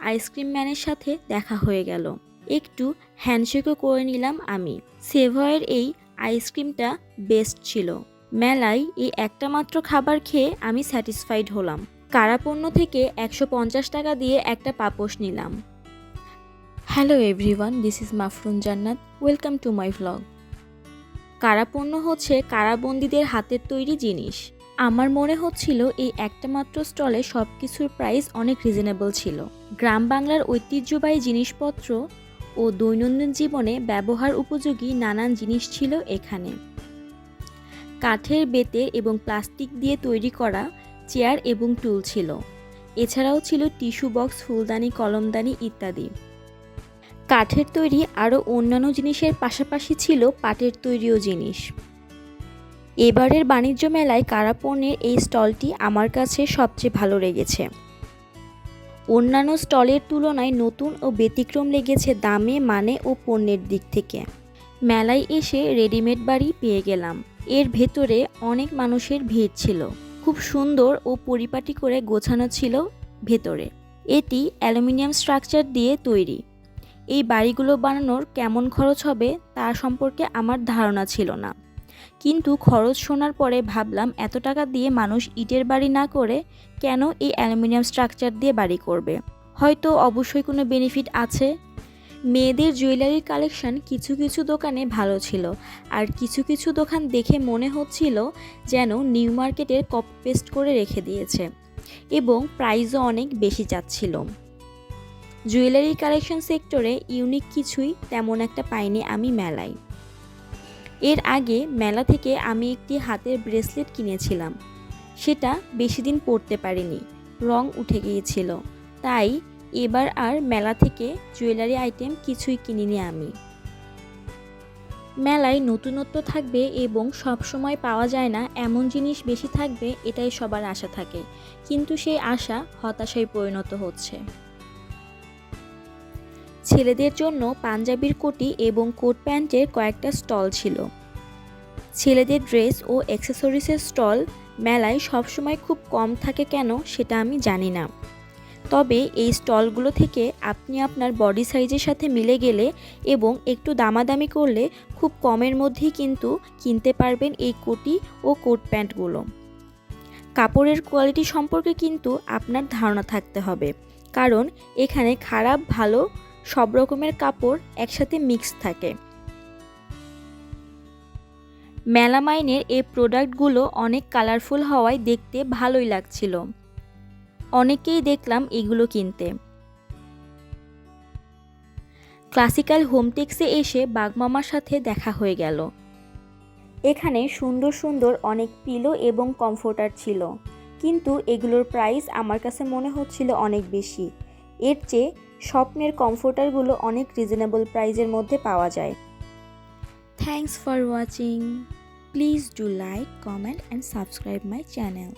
Ice cream ম্যানের সাথে দেখা হয়ে গেল। একটু হ্যান্ডশেকও করে নিলাম আমি। সেভয়ের এই আইসক্রিমটা বেস্ট ছিল। মেলায় এই একটা মাত্র খাবার খেয়ে আমি স্যাটিসফাইড হলাম। কারাপণ্য থেকে 150 টাকা দিয়ে একটা পাপোশ নিলাম। হ্যালো এভরিওয়ান, দিস ইজ মাফরুন জান্নাত, ওয়েলকাম টু মাই ভ্লগ। কারাপণ্য হচ্ছে কারাবন্দীদের হাতের তৈরি জিনিস। আমার মনে হচ্ছিল এই একটা মাত্র স্টলে সব কিছুর প্রাইস অনেক রিজনেবল ছিল। গ্রাম বাংলার ঐতিহ্যবাহী জিনিসপত্র ও দৈনন্দিন জীবনে ব্যবহার উপযোগী নানান জিনিস ছিল এখানে। কাঠের, বেতের এবং প্লাস্টিক দিয়ে তৈরি করা চেয়ার এবং টুল ছিল। এছাড়াও ছিল টিস্যু বক্স, ফুলদানি, কলমদানি ইত্যাদি। কাঠের তৈরি আরও অন্যান্য জিনিসের পাশাপাশি ছিল পাটের তৈরিও জিনিস। এবারের বাণিজ্য মেলায় কারাপণ্যের এই স্টলটি আমার কাছে সবচেয়ে ভালো লেগেছে। অন্যান্য স্টলের তুলনায় নতুন ও ব্যতিক্রম লেগেছে দামে, মানে ও পণ্যের দিক থেকে। মেলায় এসে রেডিমেড বাড়ি পেয়ে গেলাম। এর ভেতরে অনেক মানুষের ভিড় ছিল। খুব সুন্দর ও পরিপাটি করে গোছানো ছিল ভেতরে। এটি অ্যালুমিনিয়াম স্ট্রাকচার দিয়ে তৈরি। এই বাড়িগুলো বানানোর কেমন খরচ হবে তা সম্পর্কে আমার ধারণা ছিল না, কিন্তু খরচ শোনার পরে ভাবলাম এত টাকা দিয়ে মানুষ ইটের বাড়ি না করে কেন এই অ্যালুমিনিয়াম স্ট্রাকচার দিয়ে বাড়ি করবে। হয়তো অবশ্যই কোনো বেনিফিট আছে। মেয়েদের জুয়েলারির কালেকশন কিছু কিছু দোকানে ভালো ছিল, আর কিছু কিছু দোকান দেখে মনে হচ্ছিল যেন নিউ মার্কেটের কপি পেস্ট করে রেখে দিয়েছে, এবং প্রাইসও অনেক বেশি চাচ্ছিল। জুয়েলারি কালেকশন সেক্টরে ইউনিক কিছুই তেমন একটা পাইনি আমি মেলায়। এর আগে মেলা থেকে আমি একটি হাতের ব্রেসলেট কিনেছিলাম। সেটা বেশি দিন পরতে পারিনি, রং উঠে গিয়েছিল। তাই এবার আর মেলা থেকে জুয়েলারি আইটেম কিছুই কিনিনি আমি। মেলায় নতুনত্ব থাকবে এবং সব সময় পাওয়া যায় না এমন জিনিস বেশি থাকবে, এটাই সবার আশা থাকে, কিন্তু সেই আশা হতাশায় পরিণত হচ্ছে। ছেলেদের জন্য পাঞ্জাবির কোটি এবং কোট প্যান্টের কয়েকটা স্টল ছিল। ছেলেদের ড্রেস ও অ্যাক্সেসরিজের স্টল মেলায় সবসময় খুব কম থাকে কেন সেটা আমি জানি না। তবে এই স্টলগুলো থেকে আপনি আপনার বডি সাইজের সাথে মিলে গেলে এবং একটু দামাদামি করলে খুব কমের মধ্যেই কিন্তু কিনতে পারবেন এই কোটি ও কোট প্যান্টগুলো। কাপড়ের কোয়ালিটি সম্পর্কে কিন্তু আপনার ধারণা থাকতে হবে, কারণ এখানে খারাপ ভালো সব রকমের কাপড় একসাথে মিক্স থাকে। মেলামাইনের এই প্রোডাক্টগুলো অনেক কালারফুল হওয়ায় দেখতে ভালোই লাগছিল। অনেকেই দেখলাম এগুলো কিনতে। ক্লাসিক্যাল হোমটেক্সে এসে বাগমামার সাথে দেখা হয়ে গেল। এখানে সুন্দর সুন্দর অনেক পিলো এবং কমফোর্টার ছিল, কিন্তু এগুলোর প্রাইস আমার কাছে মনে হচ্ছিল অনেক বেশি। এর চেয়ে স্বপ্নের কমফোর্টারগুলো অনেক রিজনেবল প্রাইসের মধ্যে পাওয়া যায়। Thanks for watching. Please do like, comment and subscribe my channel.